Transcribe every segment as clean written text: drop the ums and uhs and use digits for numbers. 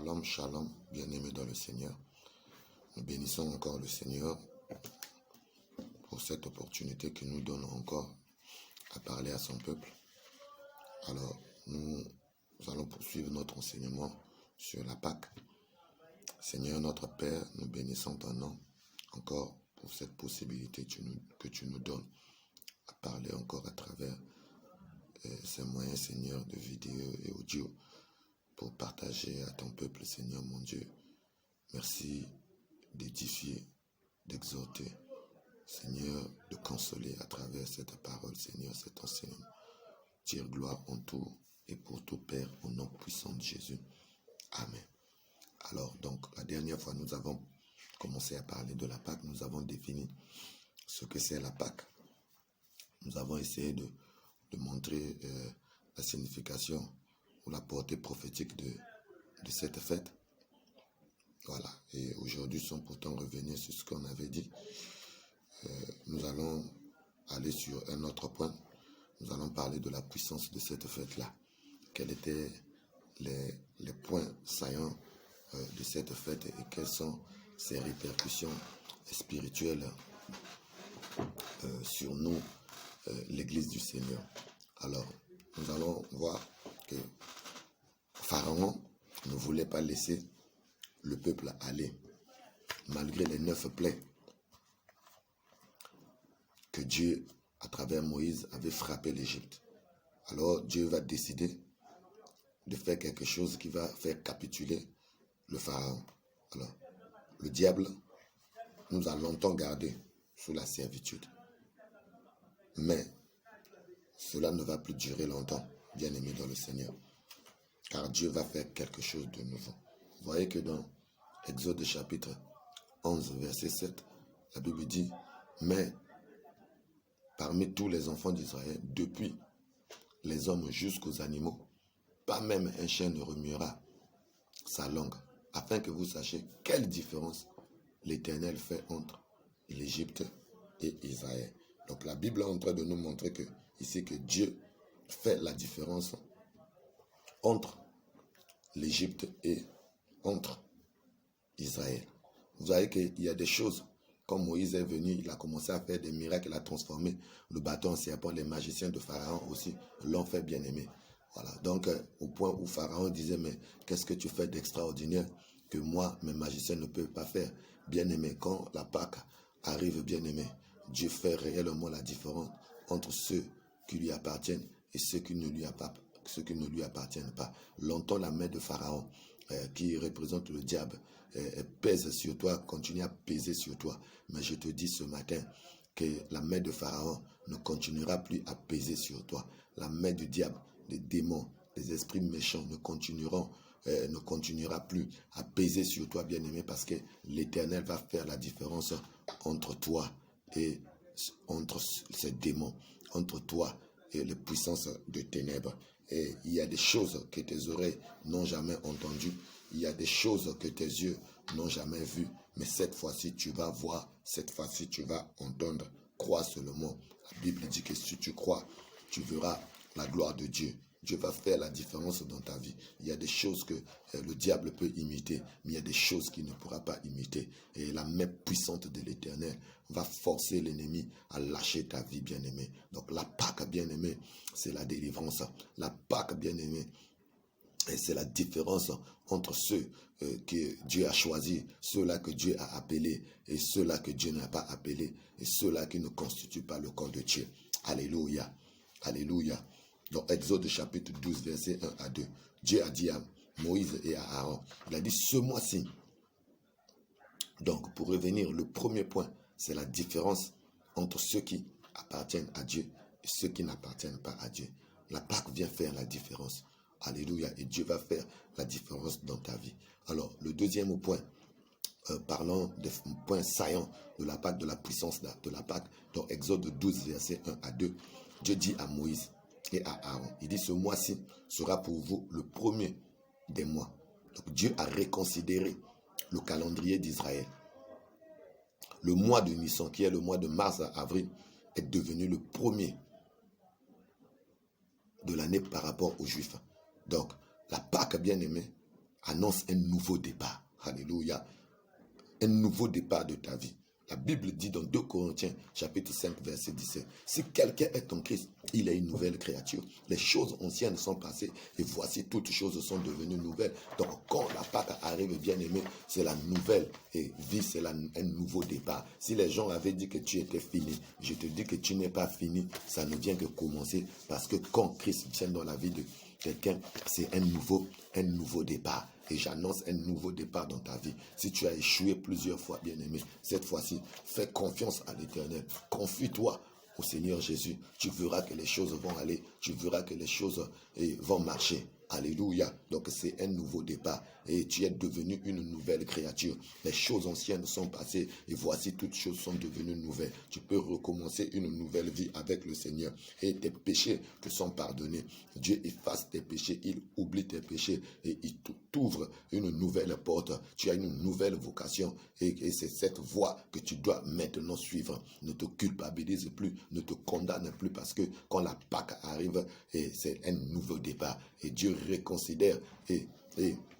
Shalom, shalom, bien-aimés dans le Seigneur. Nous bénissons encore le Seigneur pour cette opportunité qu'il nous donne encore à parler à son peuple. Alors, nous allons poursuivre notre enseignement sur la Pâque. Seigneur, notre Père, nous bénissons ton nom encore pour cette possibilité que tu nous donnes à parler encore à travers ces moyens, Seigneur, de vidéo et audio pour partager à ton peuple, Seigneur mon Dieu. Merci d'édifier, d'exhorter, Seigneur, de consoler à travers cette parole, Seigneur, cet enseignement. Tire gloire en tout et pour tout Père, au nom puissant de Jésus. Amen. Alors, donc, la dernière fois, nous avons commencé à parler de la Pâque. Nous avons défini ce que c'est la Pâque. Nous avons essayé de montrer la signification ou la portée prophétique de cette fête. Voilà. Et aujourd'hui, sans pourtant revenir sur ce qu'on avait dit, nous allons aller sur un autre point. Nous allons parler de la puissance de cette fête-là. Quels étaient les points saillants de cette fête et quelles sont ses répercussions spirituelles sur nous, l'Église du Seigneur. Alors, nous allons voir que Pharaon ne voulait pas laisser le peuple aller, malgré les 9 plaies que Dieu, à travers Moïse, avait frappé l'Égypte. Alors Dieu va décider de faire quelque chose qui va faire capituler le Pharaon. Alors, le diable nous a longtemps gardés sous la servitude. Mais cela ne va plus durer longtemps, bien-aimés dans le Seigneur. Car Dieu va faire quelque chose de nouveau. Vous voyez que dans Exode chapitre 11, verset 7, la Bible dit « Mais parmi tous les enfants d'Israël, depuis les hommes jusqu'aux animaux, pas même un chien ne remuera sa langue, afin que vous sachiez quelle différence l'Éternel fait entre l'Égypte et Israël. » Donc la Bible est en train de nous montrer que ici que Dieu fait la différence entre l'Égypte et entre Israël. Vous voyez qu'il y a des choses, quand Moïse est venu, il a commencé à faire des miracles, il a transformé le bâton en serpent. Les magiciens de Pharaon aussi l'ont fait bien aimer. Voilà. Donc, au point où Pharaon disait, mais qu'est-ce que tu fais d'extraordinaire que moi, mes magiciens ne peuvent pas faire? Bien aimé, quand la Pâque arrive, bien aimé, Dieu fait réellement la différence entre ceux qui lui appartiennent et ceux qui ne lui appartiennent pas. Longtemps, la main de Pharaon, qui représente le diable, pèse sur toi, continue à peser sur toi. Mais je te dis ce matin que la main de Pharaon ne continuera plus à peser sur toi. La main du diable, des démons, des esprits méchants ne continuera plus à peser sur toi, bien-aimé, parce que l'Éternel va faire la différence entre toi et entre ces démons, entre toi et les puissances de ténèbres. Et il y a des choses que tes oreilles n'ont jamais entendues, il y a des choses que tes yeux n'ont jamais vues, mais cette fois-ci tu vas voir, cette fois-ci tu vas entendre. Crois seulement. La Bible dit que si tu crois, tu verras la gloire de Dieu. Dieu va faire la différence dans ta vie. Il y a des choses que le diable peut imiter, mais il y a des choses qu'il ne pourra pas imiter. Et la main puissante de l'Éternel va forcer l'ennemi à lâcher ta vie, bien-aimé. Donc la Pâque, bien-aimé, c'est la délivrance. La Pâque, bien-aimé, c'est la différence entre ceux que Dieu a choisis, ceux-là que Dieu a appelés et ceux-là que Dieu n'a pas appelés et ceux-là qui ne constituent pas le corps de Dieu. Alléluia. Alléluia. Dans Exode chapitre 12, verset 1 à 2, Dieu a dit à Moïse et à Aaron, il a dit ce mois-ci. Donc, pour revenir, le premier point, c'est la différence entre ceux qui appartiennent à Dieu et ceux qui n'appartiennent pas à Dieu. La Pâque vient faire la différence. Alléluia. Et Dieu va faire la différence dans ta vie. Alors, le deuxième point, parlant des points saillants de la Pâque, de la puissance de la Pâque, dans Exode 12, verset 1 à 2, Dieu dit à Moïse et à Aaron, il dit ce mois-ci sera pour vous le premier des mois. Donc Dieu a reconsidéré le calendrier d'Israël. Le mois de Nissan, qui est le mois de mars à avril, est devenu le premier de l'année par rapport aux Juifs. Donc la Pâque, bien aimée, annonce un nouveau départ. Alléluia. Un nouveau départ de ta vie. La Bible dit dans 2 Corinthiens, chapitre 5, verset 17, si quelqu'un est en Christ, il est une nouvelle créature. Les choses anciennes sont passées et voici toutes choses sont devenues nouvelles. Donc quand la Pâque arrive, bien aimé, c'est la nouvelle et vie, c'est un nouveau départ. Si les gens avaient dit que tu étais fini, je te dis que tu n'es pas fini, ça ne vient que commencer parce que quand Christ vient dans la vie de quelqu'un, c'est un nouveau départ. Et j'annonce un nouveau départ dans ta vie. Si tu as échoué plusieurs fois, bien-aimé, cette fois-ci, fais confiance à l'Éternel. Confie-toi au Seigneur Jésus. Tu verras que les choses vont aller. Tu verras que les choses vont marcher. Alléluia. Donc c'est un nouveau départ. Et tu es devenu une nouvelle créature. Les choses anciennes sont passées et voici toutes choses sont devenues nouvelles. Tu peux recommencer une nouvelle vie avec le Seigneur. Et tes péchés te sont pardonnés. Dieu efface tes péchés, il oublie tes péchés et il t'ouvre une nouvelle porte. Tu as une nouvelle vocation et c'est cette voie que tu dois maintenant suivre. Ne te culpabilise plus, ne te condamne plus parce que quand la Pâque arrive, c'est un nouveau départ. Et Dieu reconsidère et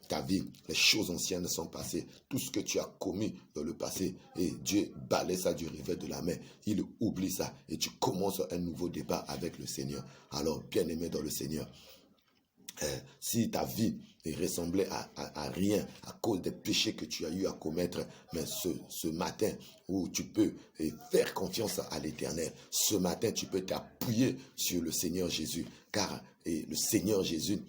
ta vie, les choses anciennes sont passées, tout ce que tu as commis dans le passé, et Dieu balaie ça du revers de la main, il oublie ça, et tu commences un nouveau départ avec le Seigneur. Alors, bien-aimé dans le Seigneur, si ta vie ressemblait à rien à cause des péchés que tu as eu à commettre, mais ce matin où tu peux faire confiance à l'Éternel, ce matin tu peux t'appuyer sur le Seigneur Jésus, car le Seigneur Jésus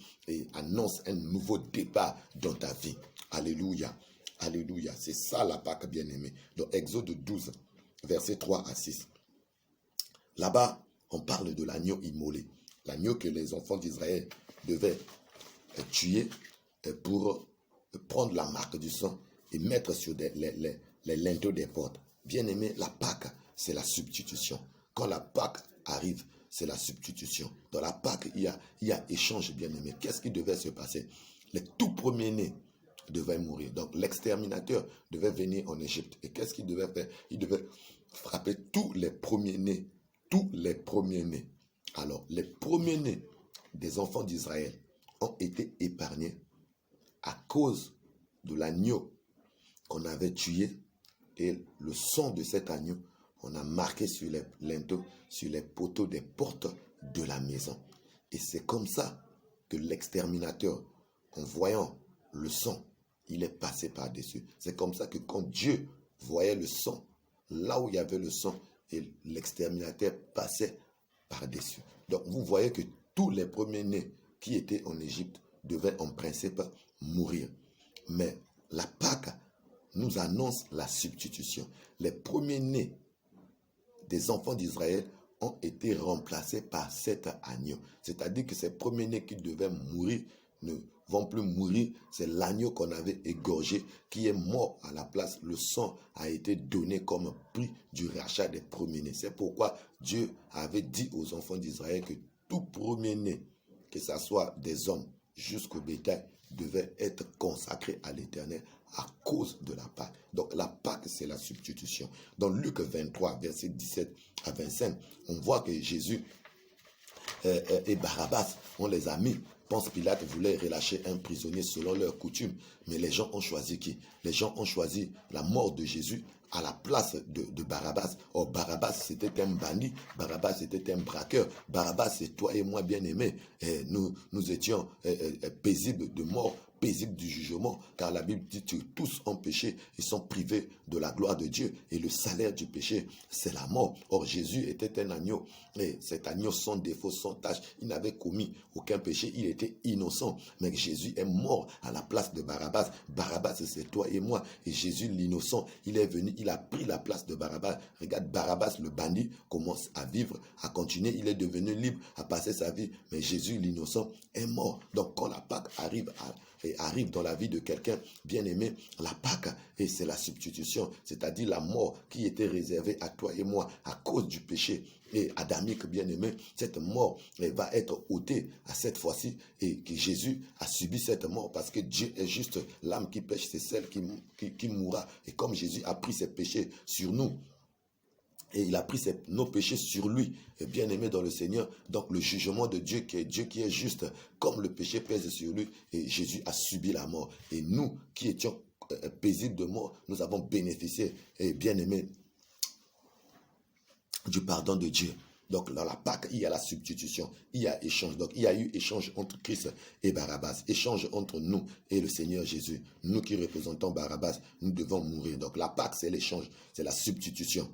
annonce un nouveau départ dans ta vie. Alléluia, alléluia, c'est ça la Pâque bien-aimée. Dans Exode 12, versets 3 à 6. Là-bas, on parle de l'agneau immolé, l'agneau que les enfants d'Israël devaient tuer pour prendre la marque du sang et mettre sur les linteaux des portes. Bien aimé, la Pâque, c'est la substitution. Quand la Pâque arrive, c'est la substitution. Dans la Pâque, il y a échange, bien aimé. Qu'est-ce qui devait se passer? Les tout premiers-nés devaient mourir. Donc l'exterminateur devait venir en Égypte. Et qu'est-ce qu'il devait faire? Il devait frapper tous les premiers-nés. Tous les premiers-nés. Alors, les premiers-nés des enfants d'Israël ont été épargnés à cause de l'agneau qu'on avait tué et le sang de cet agneau, on a marqué sur les linteaux, sur les poteaux des portes de la maison. Et c'est comme ça que l'exterminateur, en voyant le sang, il est passé par-dessus. C'est comme ça que quand Dieu voyait le sang, là où il y avait le sang, et l'exterminateur passait par-dessus. Donc vous voyez que tous les premiers-nés qui étaient en Égypte devaient en principe mourir. Mais la Pâque nous annonce la substitution. Les premiers-nés des enfants d'Israël ont été remplacés par cet agneau. C'est-à-dire que ces premiers-nés qui devaient mourir ne vont plus mourir. C'est l'agneau qu'on avait égorgé qui est mort à la place. Le sang a été donné comme prix du rachat des premiers-nés. C'est pourquoi Dieu avait dit aux enfants d'Israël que tout premier-né, que ce soit des hommes jusqu'au bétail, devait être consacré à l'Éternel à cause de la Pâque. Donc la Pâque, c'est la substitution. Dans Luc 23, versets 17 à 25, on voit que Jésus et Barabbas, on les a mis. Ponce Pilate voulait relâcher un prisonnier selon leur coutume, mais les gens ont choisi qui? Les gens ont choisi la mort de Jésus à la place de Barabbas. Or, Barabbas, c'était un bandit. Barabbas, c'était un braqueur. Barabbas, c'est toi et moi bien-aimés. Nous étions paisibles de mort, paisibles du jugement, car la Bible dit que tous ont péché et sont privés de la gloire de Dieu. Et le salaire du péché, c'est la mort. Or, Jésus était un agneau. Et cet agneau sans défaut, sans tache, il n'avait commis aucun péché. Il était innocent. Mais Jésus est mort à la place de Barabbas. Barabbas, c'est toi et moi. Et Jésus, l'innocent, il est venu, il a pris la place de Barabbas. Regarde, Barabbas, le bandit, commence à vivre, à continuer. Il est devenu libre, à passer sa vie. Mais Jésus, l'innocent, est mort. Donc, quand la Pâque arrive dans la vie de quelqu'un bien-aimé, la Pâque, et c'est la substitution, c'est-à-dire la mort qui était réservée à toi et moi à cause du péché et adamique bien-aimé, cette mort va être ôtée à cette fois-ci et que Jésus a subi cette mort parce que Dieu est juste. L'âme qui pêche, c'est celle qui mourra. Et comme Jésus a pris ses péchés sur nous, Et il a pris nos péchés sur lui, et bien aimé dans le Seigneur. Donc le jugement de Dieu qui est juste, comme le péché pèse sur lui, et Jésus a subi la mort. Et nous qui étions paisibles de mort, nous avons bénéficié, et bien aimé, du pardon de Dieu. Donc dans la Pâque, il y a la substitution, il y a échange. Donc il y a eu échange entre Christ et Barabbas, échange entre nous et le Seigneur Jésus. Nous qui représentons Barabbas, nous devons mourir. Donc la Pâque, c'est l'échange, c'est la substitution.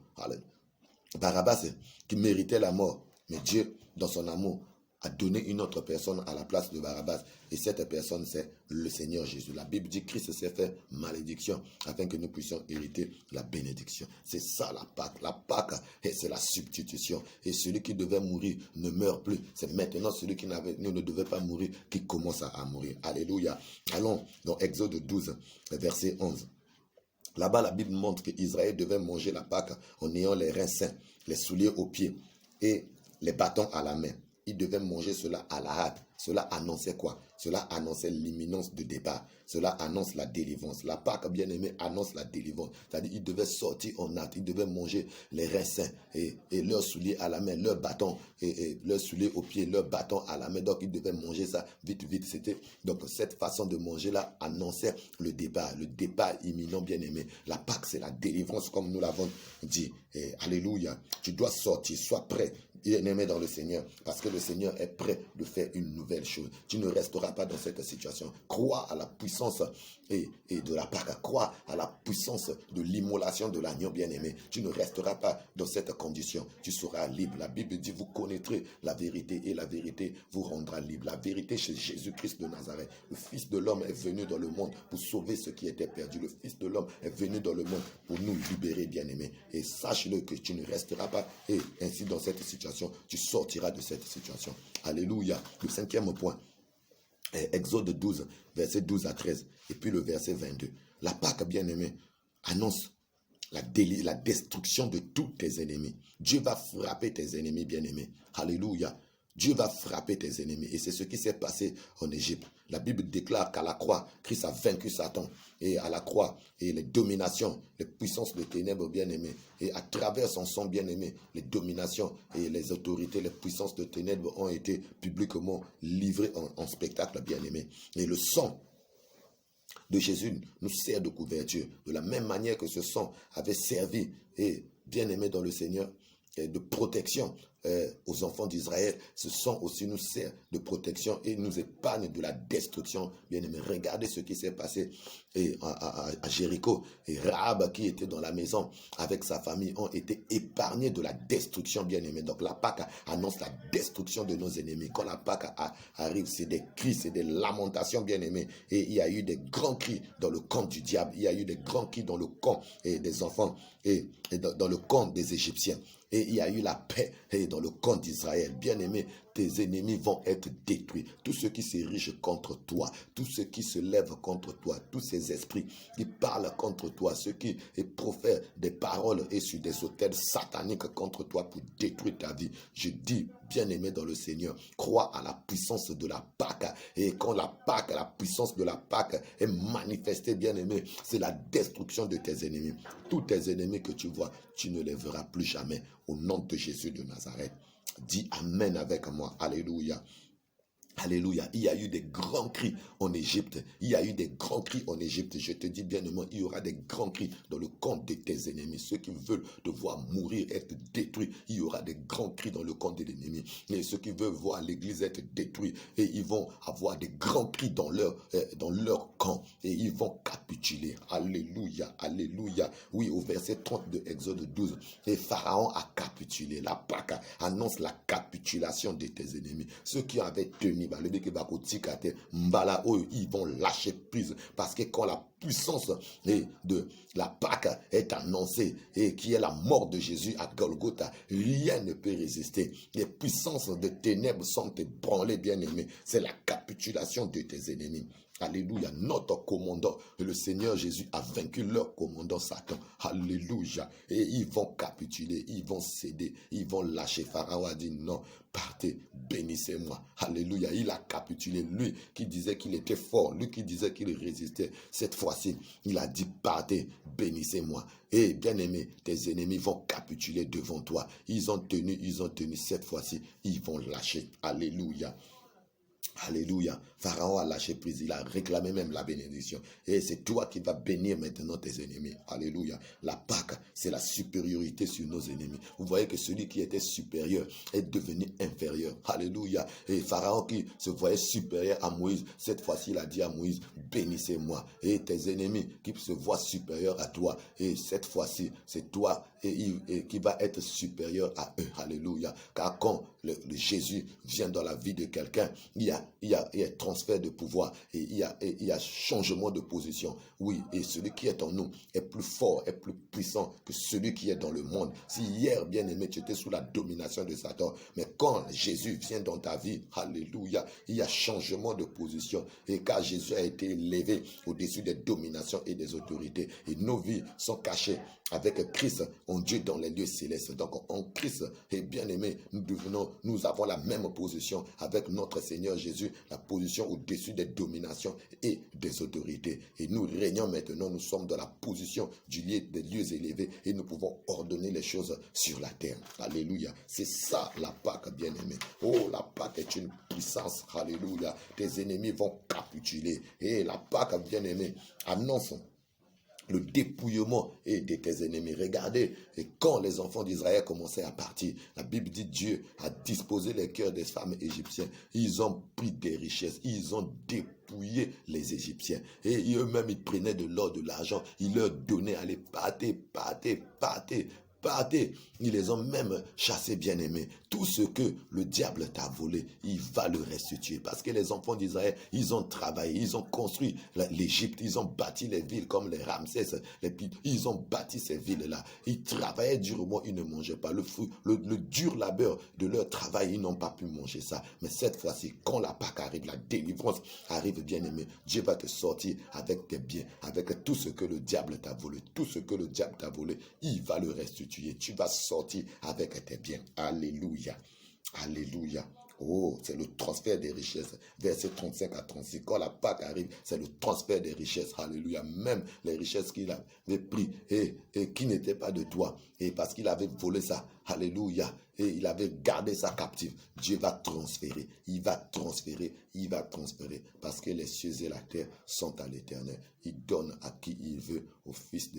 Barabbas qui méritait la mort, mais Dieu, dans son amour, a donné une autre personne à la place de Barabbas. Et cette personne, c'est le Seigneur Jésus. La Bible dit que Christ s'est fait malédiction afin que nous puissions hériter la bénédiction. C'est ça la Pâque. La Pâque, c'est la substitution. Et celui qui devait mourir ne meurt plus. C'est maintenant celui qui ne devait pas mourir qui commence à mourir. Alléluia. Allons dans Exode 12, verset 11. Là-bas, la Bible montre qu'Israël devait manger la Pâque en ayant les reins sains, les souliers aux pieds et les bâtons à la main. Ils devaient manger cela à la hâte. Cela annonçait quoi? Cela annonçait l'imminence de départ. Cela annonce la délivrance. La Pâque, bien aimé, annonce la délivrance. C'est-à-dire qu'ils devaient sortir en hâte. Ils devaient manger les reins sains et leurs souliers à la main, leurs bâtons et leurs souliers aux pieds, leurs bâtons à la main. Donc, ils devaient manger ça vite, vite. Donc, cette façon de manger-là annonçait le départ imminent, bien aimé. La Pâque, c'est la délivrance, comme nous l'avons dit. Et alléluia. Tu dois sortir, sois prêt. Bien-aimé dans le Seigneur, parce que le Seigneur est prêt de faire une nouvelle chose. Tu ne resteras pas dans cette situation. Crois à la puissance et de la Pâque. Crois à la puissance de l'immolation de l'agneau, bien-aimé. Tu ne resteras pas dans cette condition. Tu seras libre. La Bible dit, vous connaîtrez la vérité et la vérité vous rendra libre. La vérité chez Jésus-Christ de Nazareth. Le Fils de l'homme est venu dans le monde pour sauver ce qui était perdu. Le Fils de l'homme est venu dans le monde pour nous libérer, bien-aimé. Et sache-le que tu ne resteras pas et ainsi dans cette situation. Tu sortiras de cette situation. Alléluia. Le 5e point. Exode 12, verset 12 à 13. Et puis le verset 22. La Pâque, bien-aimé, annonce la destruction de tous tes ennemis. Dieu va frapper tes ennemis, bien-aimés. Alléluia. Dieu va frapper tes ennemis. Et c'est ce qui s'est passé en Égypte. La Bible déclare qu'à la croix, Christ a vaincu Satan. Et à la croix, et les dominations, les puissances de ténèbres, bien-aimés. Et à travers son sang, bien-aimé, les dominations et les autorités, les puissances de ténèbres ont été publiquement livrées en spectacle, bien-aimé. Et le sang de Jésus nous sert de couverture. De la même manière que ce sang avait servi, et bien-aimé dans le Seigneur, de protection aux enfants d'Israël, ce sang aussi nous sert de protection et nous épargne de la destruction. Bien aimé, regardez ce qui s'est passé à Jéricho. Et Rahab, qui était dans la maison avec sa famille, ont été épargnés de la destruction, bien aimé. Donc la Pâque annonce la destruction de nos ennemis. Quand la Pâque arrive, c'est des cris, c'est des lamentations, bien aimé. Et il y a eu des grands cris dans le camp du diable. Il y a eu des grands cris dans le camp des enfants et dans le camp des Égyptiens. Et il y a eu la paix dans le camp d'Israël. Bien-aimé, tes ennemis vont être détruits. Tous ceux qui s'érigent contre toi, tous ceux qui se lèvent contre toi, tous ces esprits qui parlent contre toi, ceux qui profèrent des paroles et sur des autels sataniques contre toi pour détruire ta vie. Je dis, bien-aimé dans le Seigneur, crois à la puissance de la Pâque. Et quand la Pâque, la puissance de la Pâque est manifestée, bien-aimé, c'est la destruction de tes ennemis. Tous tes ennemis que tu vois, tu ne les verras plus jamais. Au nom de Jésus de Nazareth. Dis Amen avec moi. Alléluia. Alléluia. Il y a eu des grands cris en Égypte. Il y a eu des grands cris en Égypte. Je te dis bien aimé, il y aura des grands cris dans le camp de tes ennemis. Ceux qui veulent te voir mourir, être détruits, il y aura des grands cris dans le camp de l'ennemi. Et ceux qui veulent voir l'église être détruite, et ils vont avoir des grands cris dans leur camp. Et ils vont capituler. Alléluia. Alléluia. Oui, au verset 30 de Exode 12. Et Pharaon a capitulé. La Pâque annonce la capitulation de tes ennemis. Ceux qui avaient tenu, ils vont lâcher prise parce que quand la puissance de la Pâque est annoncée et qui est la mort de Jésus à Golgotha, rien ne peut résister. Les puissances de ténèbres sont ébranlées, bien-aimés. C'est la capitulation de tes ennemis. Alléluia. Notre commandant, le Seigneur Jésus a vaincu leur commandant Satan. Alléluia. Et ils vont capituler, ils vont céder, ils vont lâcher. Pharaon a dit non, partez, bénissez-moi. Alléluia. Il a capitulé. Lui qui disait qu'il était fort, lui qui disait qu'il résistait. Cette fois-ci, il a dit partez, bénissez-moi. Et bien aimé, tes ennemis vont capituler devant toi. Ils ont tenu cette fois-ci. Ils vont lâcher. Alléluia. Alléluia. Pharaon a lâché prise. Il a réclamé même la bénédiction. Et c'est toi qui vas bénir maintenant tes ennemis. Alléluia. La Pâque, c'est la supériorité sur nos ennemis. Vous voyez que celui qui était supérieur est devenu inférieur. Alléluia. Et Pharaon qui se voyait supérieur à Moïse, cette fois-ci, il a dit à Moïse, bénissez-moi. Et tes ennemis qui se voient supérieurs à toi, et cette fois-ci, c'est toi et qui va être supérieur à eux. Alléluia. Car quand le Jésus vient dans la vie de quelqu'un, il y a transfert de pouvoir et il y a changement de position. Oui, et celui qui est en nous est plus fort, est plus puissant que celui qui est dans le monde. Si hier, bien aimé, tu étais sous la domination de Satan, mais quand Jésus vient dans ta vie, alléluia, il y a changement de position. Et car Jésus a été élevé au-dessus des dominations et des autorités. Et nos vies sont cachées avec Christ en Dieu dans les lieux célestes. Donc en Christ, et bien aimé, nous avons la même position avec notre Seigneur Jésus, la position au-dessus des dominations et des autorités. Et nous régnons maintenant, nous sommes dans la position des lieux élevés et nous pouvons ordonner les choses sur la terre. Alléluia. C'est ça la Pâque, bien aimé. Oh, la Pâque est une puissance. Alléluia. Tes ennemis vont capituler. Et la Pâque, bien aimé, annonce le dépouillement de tes ennemis. Regardez, et quand les enfants d'Israël commençaient à partir, la Bible dit Dieu a disposé les cœurs des femmes égyptiennes. Ils ont pris des richesses, ils ont dépouillé les Égyptiens. Et eux-mêmes, ils prenaient de l'or, de l'argent, ils leur donnaient, allez, partez. Ils les ont même chassés, bien-aimés. Tout ce que le diable t'a volé, il va le restituer. Parce que les enfants d'Israël, ils ont travaillé, ils ont construit l'Égypte, ils ont bâti les villes comme les Ramsès, ils ont bâti ces villes-là. Ils travaillaient durement, ils ne mangeaient pas. Le dur labeur de leur travail, ils n'ont pas pu manger ça. Mais cette fois-ci, quand la Pâque arrive, la délivrance arrive, bien-aimé, Dieu va te sortir avec tes biens, avec tout ce que le diable t'a volé. Tout ce que le diable t'a volé, il va le restituer. Tu vas sortir avec tes biens. Alléluia. Alléluia. Oh, c'est le transfert des richesses. Verset 35 à 36. Quand la Pâque arrive, c'est le transfert des richesses. Alléluia. Même les richesses qu'il avait pris et qui n'étaient pas de toi. Et parce qu'il avait volé ça. Alléluia. Et il avait gardé ça captif. Dieu va transférer. Il va transférer. Il va transférer. Parce que les cieux et la terre sont à l'Éternel. Il donne à qui il veut au fils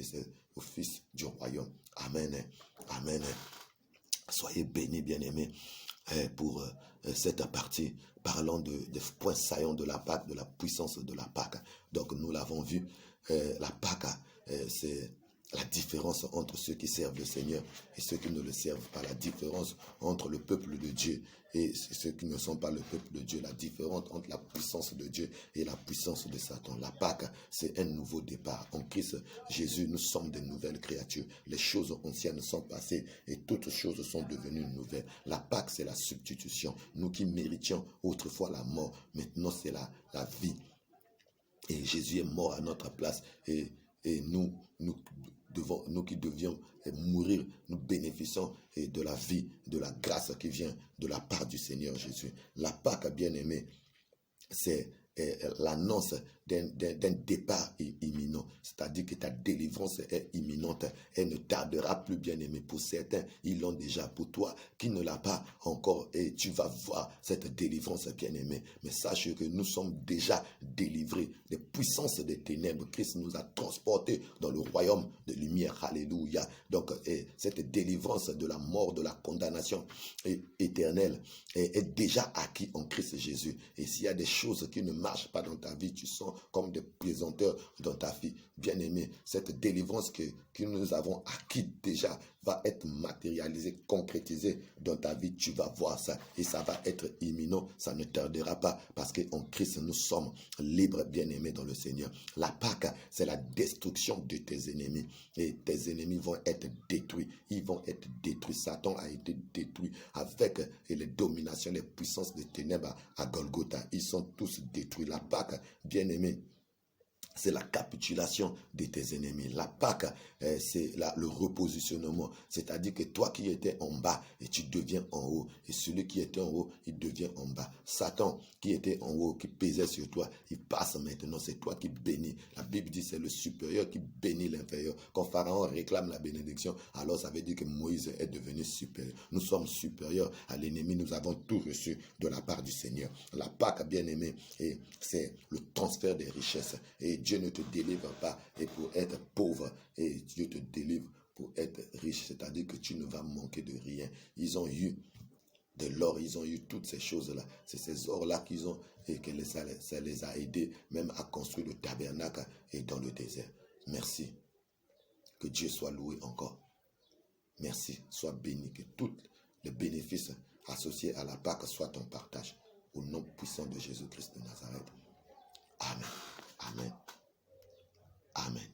du royaume. Amen. Amen. Soyez bénis, bien-aimés, pour cette partie parlant des points saillants de la Pâque, de la puissance de la Pâque. Donc nous l'avons vu, la Pâque, c'est la différence entre ceux qui servent le Seigneur et ceux qui ne le servent pas. La différence entre le peuple de Dieu et ceux qui ne sont pas le peuple de Dieu. La différence entre la puissance de Dieu et la puissance de Satan. La Pâque, c'est un nouveau départ. En Christ Jésus, nous sommes de nouvelles créatures. Les choses anciennes sont passées et toutes choses sont devenues nouvelles. La Pâque, c'est la substitution. Nous qui méritions autrefois la mort, maintenant c'est la vie. Et Jésus est mort à notre place et nous qui devions mourir, nous bénéficions de la vie, de la grâce qui vient de la part du Seigneur Jésus. La Pâque, bien-aimé, c'est l'annonce d'un départ imminent, c'est-à-dire que ta délivrance est imminente, elle ne tardera plus, bien-aimé. Pour certains, ils l'ont déjà. Pour toi qui ne l'a pas encore, et tu vas voir cette délivrance, bien-aimé. Mais sache que nous sommes déjà délivrés des puissances des ténèbres. Christ nous a transportés dans le royaume de lumière. Alléluia. Donc cette délivrance de la mort, de la condamnation éternelle est déjà acquis en Christ Jésus. Et s'il y a des choses qui ne marchent pas dans ta vie, tu sens comme des pesanteurs dans ta vie, bien-aimé, cette délivrance que nous avons acquise déjà va être matérialisée, concrétisée dans ta vie. Tu vas voir ça et ça va être imminent. Ça ne tardera pas parce qu'en Christ, nous sommes libres, bien-aimés dans le Seigneur. La Pâque, c'est la destruction de tes ennemis. Et tes ennemis vont être détruits. Ils vont être détruits. Satan a été détruit avec les dominations, les puissances des ténèbres à Golgotha. Ils sont tous détruits. La Pâque, bien-aimés, c'est la capitulation de tes ennemis. La Pâque, c'est le repositionnement. C'est-à-dire que toi qui étais en bas, et tu deviens en haut. Et celui qui était en haut, il devient en bas. Satan, qui était en haut, qui pesait sur toi, il passe maintenant. C'est toi qui bénis. La Bible dit c'est le supérieur qui bénit l'inférieur. Quand Pharaon réclame la bénédiction, alors ça veut dire que Moïse est devenu supérieur. Nous sommes supérieurs à l'ennemi. Nous avons tout reçu de la part du Seigneur. La Pâque, bien-aimé, c'est le transfert des richesses. Et Dieu ne te délivre pas et pour être pauvre, et Dieu te délivre pour être riche, c'est-à-dire que tu ne vas manquer de rien. Ils ont eu de l'or, ils ont eu toutes ces choses-là. C'est ces ors-là qu'ils ont et que ça les a aidés même à construire le tabernacle et dans le désert. Merci. Que Dieu soit loué encore. Merci. Sois béni. Que tous les bénéfices associés à la Pâque soient ton partage. Au nom puissant de Jésus-Christ de Nazareth. Amen. Amen. Amen.